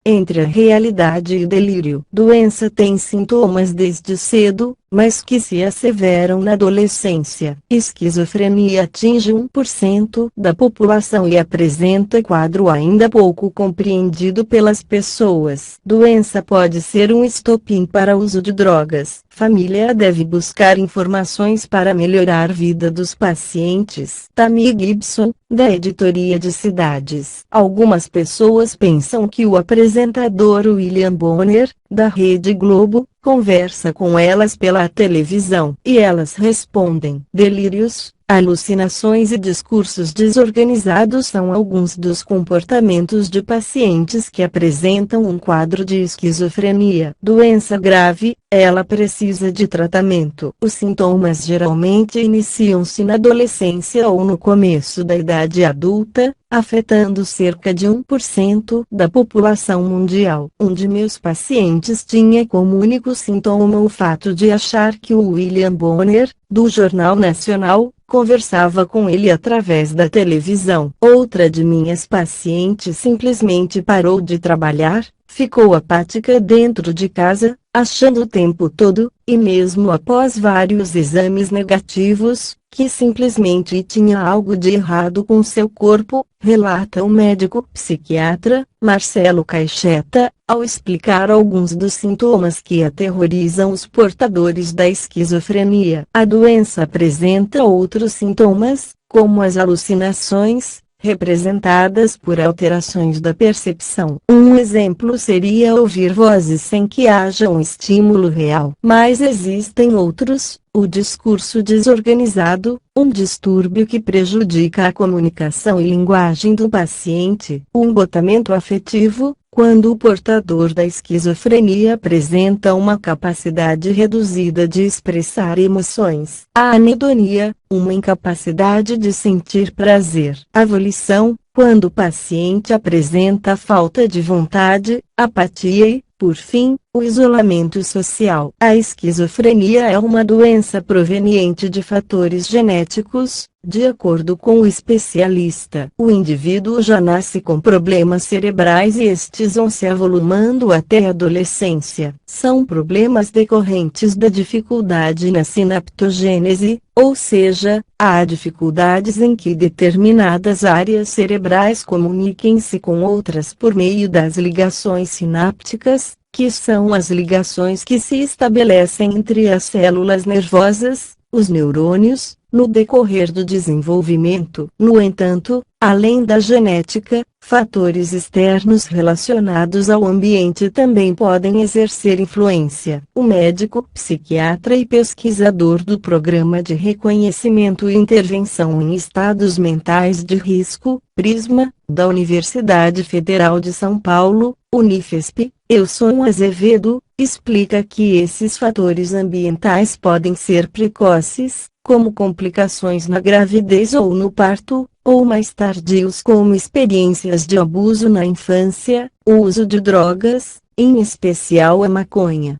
entre a realidade e o delírio. Doença tem sintomas desde cedo, mas que se asseveram na adolescência. Esquizofrenia atinge 1% da população e apresenta quadro ainda pouco compreendido pelas pessoas. Doença pode ser um estopim para o uso de drogas. Família deve buscar informações para melhorar a vida dos pacientes. Tammy Gibson, da Editoria de Cidades. Algumas pessoas pensam que o apresentador William Bonner, da Rede Globo, conversa com elas pela televisão. E elas respondem. Delírios, alucinações e discursos desorganizados são alguns dos comportamentos de pacientes que apresentam um quadro de esquizofrenia. Doença grave, ela precisa de tratamento. Os sintomas geralmente iniciam-se na adolescência ou no começo da idade adulta, afetando cerca de 1% da população mundial. Um de meus pacientes tinha como único sintoma o fato de achar que o William Bonner, do Jornal Nacional, conversava com ele através da televisão. Outra de minhas pacientes simplesmente parou de trabalhar, ficou apática dentro de casa, achando o tempo todo, e mesmo após vários exames negativos, que simplesmente tinha algo de errado com seu corpo, relata o médico psiquiatra, Marcelo Caixeta, ao explicar alguns dos sintomas que aterrorizam os portadores da esquizofrenia. A doença apresenta outros sintomas, como as alucinações, representadas por alterações da percepção. Um exemplo seria ouvir vozes sem que haja um estímulo real. Mas existem outros: o discurso desorganizado, um distúrbio que prejudica a comunicação e linguagem do paciente. O embotamento afetivo, quando o portador da esquizofrenia apresenta uma capacidade reduzida de expressar emoções. A anedonia, uma incapacidade de sentir prazer. A volição, quando o paciente apresenta falta de vontade, apatia e, por fim, o isolamento social. A esquizofrenia é uma doença proveniente de fatores genéticos, de acordo com o especialista. O indivíduo já nasce com problemas cerebrais e estes vão se avolumando até a adolescência. São problemas decorrentes da dificuldade na sinaptogênese, ou seja, há dificuldades em que determinadas áreas cerebrais comuniquem-se com outras por meio das ligações sinápticas, que são as ligações que se estabelecem entre as células nervosas, os neurônios, no decorrer do desenvolvimento. No entanto, além da genética, fatores externos relacionados ao ambiente também podem exercer influência. O médico, psiquiatra e pesquisador do Programa de Reconhecimento e Intervenção em Estados Mentais de Risco, PRISMA, da Universidade Federal de São Paulo, Unifesp, Elson Azevedo, explica que esses fatores ambientais podem ser precoces, como complicações na gravidez ou no parto, ou mais tardios como experiências de abuso na infância, o uso de drogas, em especial a maconha,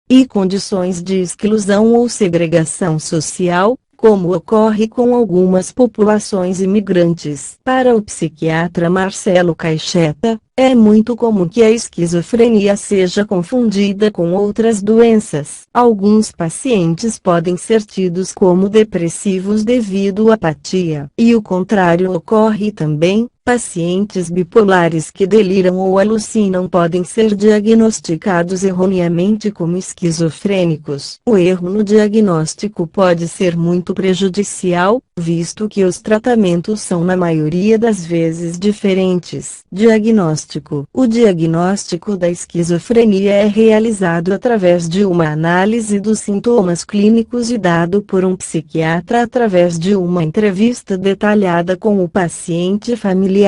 e condições de exclusão ou segregação social, como ocorre com algumas populações imigrantes. Para o psiquiatra Marcelo Caixeta, é muito comum que a esquizofrenia seja confundida com outras doenças. Alguns pacientes podem ser tidos como depressivos devido à apatia. E o contrário ocorre também. Pacientes bipolares que deliram ou alucinam podem ser diagnosticados erroneamente como esquizofrênicos. O erro no diagnóstico pode ser muito prejudicial, visto que os tratamentos são na maioria das vezes diferentes. Diagnóstico: o diagnóstico da esquizofrenia é realizado através de uma análise dos sintomas clínicos e dado por um psiquiatra através de uma entrevista detalhada com o paciente e familiares.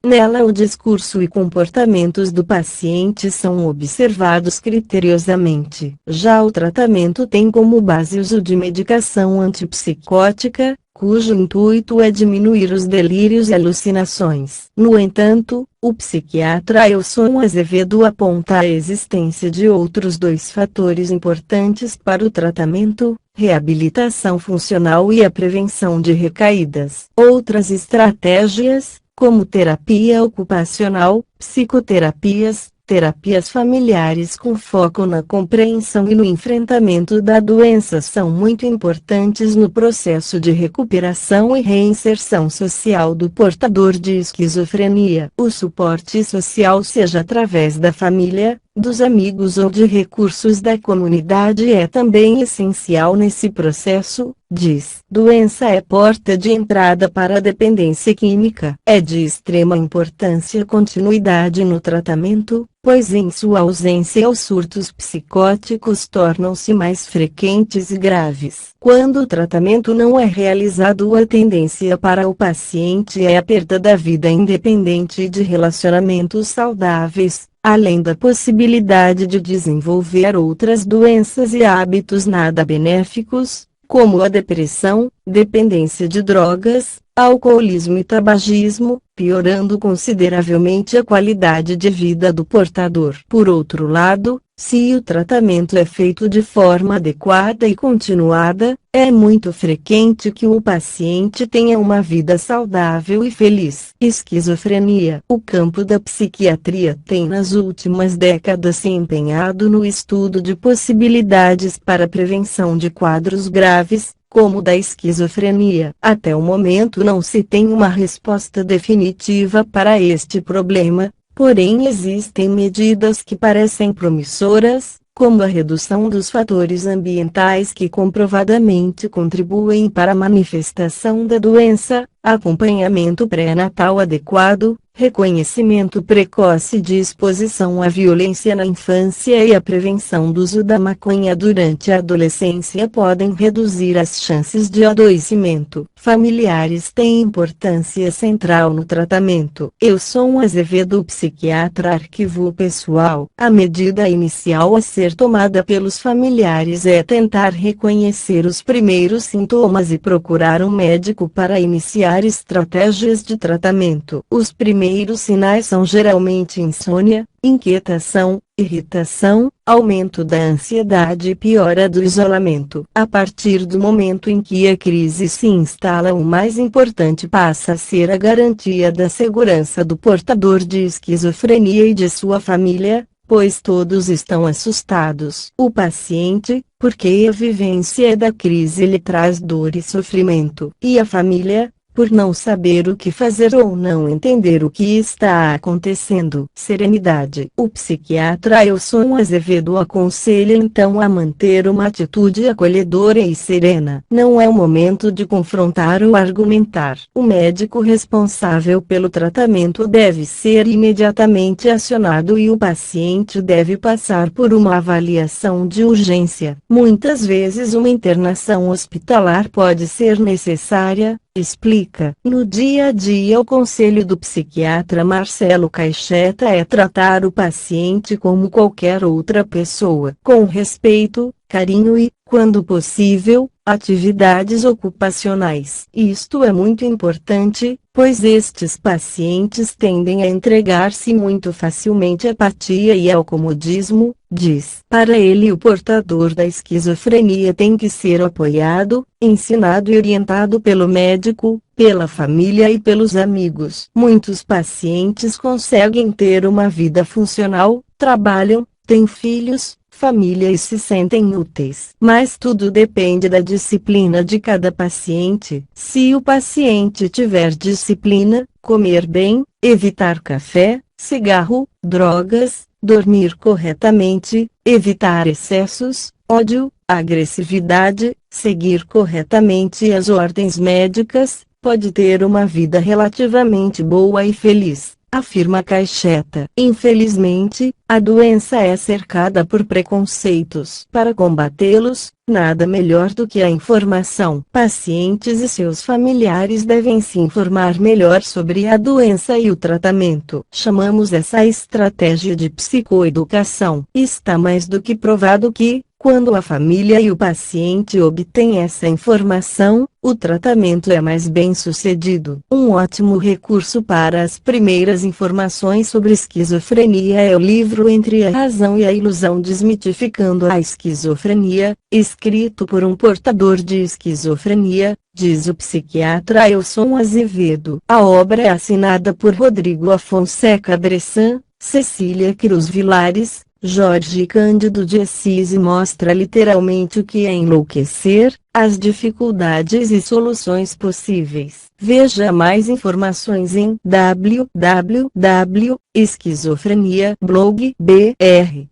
Nela, o discurso e comportamentos do paciente são observados criteriosamente. Já o tratamento tem como base o uso de medicação antipsicótica, cujo intuito é diminuir os delírios e alucinações. No entanto, o psiquiatra Elson Azevedo aponta a existência de outros dois fatores importantes para o tratamento: reabilitação funcional e a prevenção de recaídas. Outras estratégias, como terapia ocupacional, psicoterapias, Terapias familiares com foco na compreensão e no enfrentamento da doença são muito importantes no processo de recuperação e reinserção social do portador de esquizofrenia. O suporte social, seja através da família, dos amigos ou de recursos da comunidade, é também essencial nesse processo, diz. Doença é porta de entrada para a dependência química. É de extrema importância a continuidade no tratamento, pois em sua ausência os surtos psicóticos tornam-se mais frequentes e graves. Quando o tratamento não é realizado, a tendência para o paciente é a perda da vida independente e de relacionamentos saudáveis, além da possibilidade de desenvolver outras doenças e hábitos nada benéficos, como a depressão, dependência de drogas, alcoolismo e tabagismo, piorando consideravelmente a qualidade de vida do portador. Por outro lado, se o tratamento é feito de forma adequada e continuada, é muito frequente que o paciente tenha uma vida saudável e feliz. Esquizofrenia. O campo da psiquiatria tem nas últimas décadas se empenhado no estudo de possibilidades para a prevenção de quadros graves, como o da esquizofrenia. Até o momento não se tem uma resposta definitiva para este problema, porém existem medidas que parecem promissoras, como a redução dos fatores ambientais que comprovadamente contribuem para a manifestação da doença, acompanhamento pré-natal adequado, reconhecimento precoce de exposição à violência na infância e a prevenção do uso da maconha durante a adolescência podem reduzir as chances de adoecimento. Familiares têm importância central no tratamento. Elson Azevedo, psiquiatra. Arquivo pessoal. A medida inicial a ser tomada pelos familiares é tentar reconhecer os primeiros sintomas e procurar um médico para iniciar estratégias de tratamento. Os primeiros sinais são geralmente insônia, inquietação, irritação, aumento da ansiedade e piora do isolamento. A partir do momento em que a crise se instala, o mais importante passa a ser a garantia da segurança do portador de esquizofrenia e de sua família, pois todos estão assustados. O paciente, porque a vivência da crise lhe traz dor e sofrimento. E a família, por não saber o que fazer ou não entender o que está acontecendo. Serenidade. O psiquiatra Elson Azevedo aconselha então a manter uma atitude acolhedora e serena. Não é o momento de confrontar ou argumentar. O médico responsável pelo tratamento deve ser imediatamente acionado e o paciente deve passar por uma avaliação de urgência. Muitas vezes uma internação hospitalar pode ser necessária, explica. No dia a dia, o conselho do psiquiatra Marcelo Caixeta é tratar o paciente como qualquer outra pessoa, com respeito, carinho e, quando possível, atividades ocupacionais. Isto é muito importante, pois estes pacientes tendem a entregar-se muito facilmente à apatia e ao comodismo, diz. Para ele, o portador da esquizofrenia tem que ser apoiado, ensinado e orientado pelo médico, pela família e pelos amigos. Muitos pacientes conseguem ter uma vida funcional, trabalham, têm filhos, família e se sentem úteis. Mas tudo depende da disciplina de cada paciente. Se o paciente tiver disciplina, comer bem, evitar café, cigarro, drogas, dormir corretamente, evitar excessos, ódio, agressividade, seguir corretamente as ordens médicas, pode ter uma vida relativamente boa e feliz, afirma Caixeta. Infelizmente, a doença é cercada por preconceitos. Para combatê-los, nada melhor do que a informação. Pacientes e seus familiares devem se informar melhor sobre a doença e o tratamento. Chamamos essa estratégia de psicoeducação. Está mais do que provado que, quando a família e o paciente obtêm essa informação, o tratamento é mais bem sucedido. Um ótimo recurso para as primeiras informações sobre esquizofrenia é o livro Entre a Razão e a Ilusão, Desmitificando a Esquizofrenia, escrito por um portador de esquizofrenia, diz o psiquiatra Elson Azevedo. A obra é assinada por Rodrigo Afonseca Bressan, Cecília Cruz Vilares, Jorge Cândido de Assis mostra literalmente o que é enlouquecer, as dificuldades e soluções possíveis. Veja mais informações em www.esquizofrenia.blog.br.